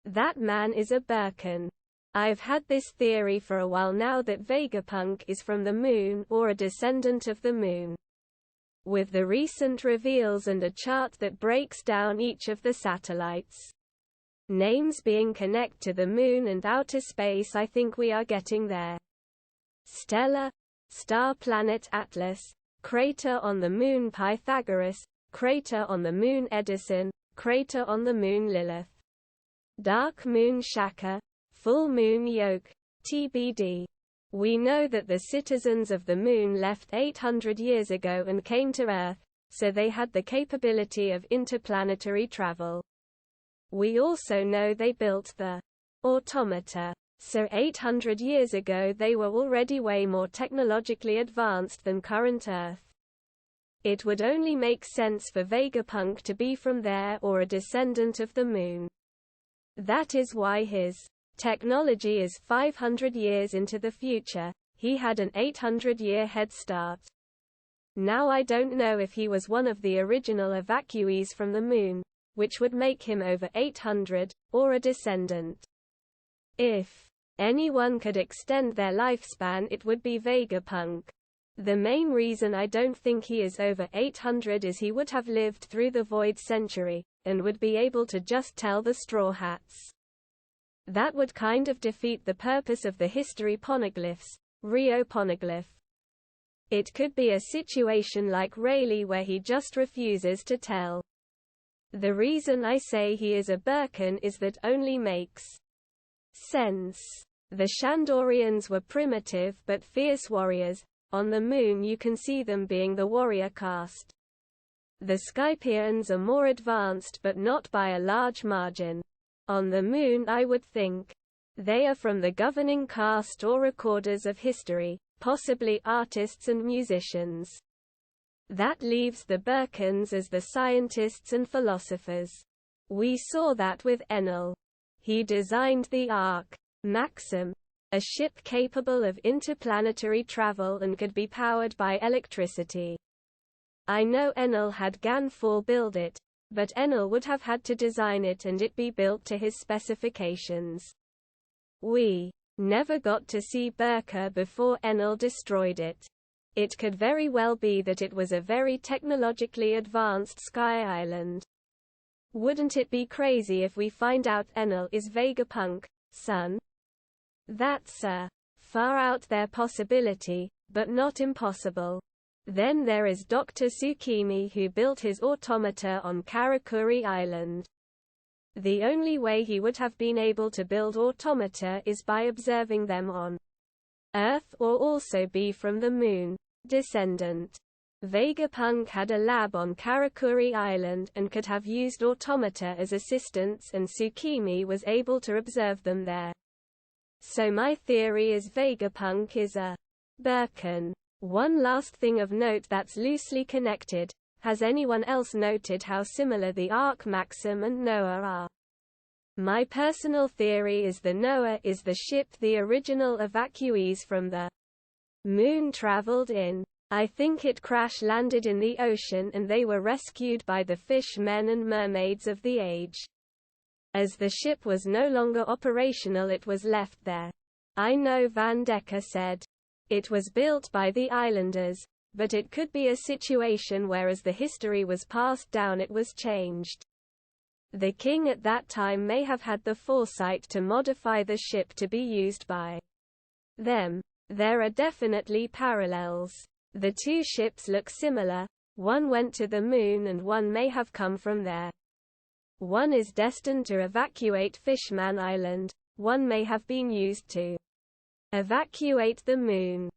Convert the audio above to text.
That man is a Birkan. I've had this theory for a while now that Vegapunk is from the moon or a descendant of the moon. With the recent reveals and a chart that breaks down each of the satellites' names being connected to the moon and outer space, I think we are getting there. Stellar, star planet Atlas, crater on the moon Pythagoras, crater on the moon Edison, crater on the moon Lilith. Dark moon Shaka, full moon Yoke, TBD. We know that the citizens of the moon left 800 years ago and came to Earth, so they had the capability of interplanetary travel. We also know they built the automata. So 800 years ago they were already way more technologically advanced than current Earth. It would only make sense for Vegapunk to be from there or a descendant of the moon. That is why his technology is 500 years into the future. He had an 800-year head start. Now I don't know if he was one of the original evacuees from the moon, which would make him over 800, or a descendant. If anyone could extend their lifespan, it would be Vegapunk. The main reason I don't think he is over 800 is he would have lived through the Void Century, and would be able to just tell the Straw Hats. That would kind of defeat the purpose of the history poneglyphs, Rio poneglyph. It could be a situation like Rayleigh where he just refuses to tell. The reason I say he is a Birkan is that only makes sense. The Shandorians were primitive but fierce warriors. On the moon you can see them being the warrior caste. The Skypians are more advanced but not by a large margin. On the moon I would think they are from the governing caste or recorders of history, possibly artists and musicians. That leaves the Birkans as the scientists and philosophers. We saw that with Enel. He designed the Ark Maxim, a ship capable of interplanetary travel and could be powered by electricity. I know Enel had Ganfor build it, but Enel would have had to design it and it be built to his specifications. We never got to see Birka before Enel destroyed it. It could very well be that it was a very technologically advanced sky island. Wouldn't it be crazy if we find out Enel is Vegapunk, son? That's a far out there possibility, but not impossible. Then there is Dr. Tsukimi who built his automata on Karakuri Island. The only way he would have been able to build automata is by observing them on Earth or also be from the moon, descendant. Vegapunk had a lab on Karakuri Island and could have used automata as assistants, and Tsukimi was able to observe them there. So my theory is Vegapunk is a Birkan. One last thing of note that's loosely connected. Has anyone else noted how similar the Ark Maxim and Noah are? My personal theory is the Noah is the ship the original evacuees from the moon traveled in. I think it crash-landed in the ocean and they were rescued by the fish men and mermaids of the age. As the ship was no longer operational, it was left there. I know Van Decker said it was built by the islanders, but it could be a situation where as the history was passed down it was changed. The king at that time may have had the foresight to modify the ship to be used by them. There are definitely parallels. The two ships look similar. One went to the moon and one may have come from there. One is destined to evacuate Fishman Island. One may have been used to evacuate the moon.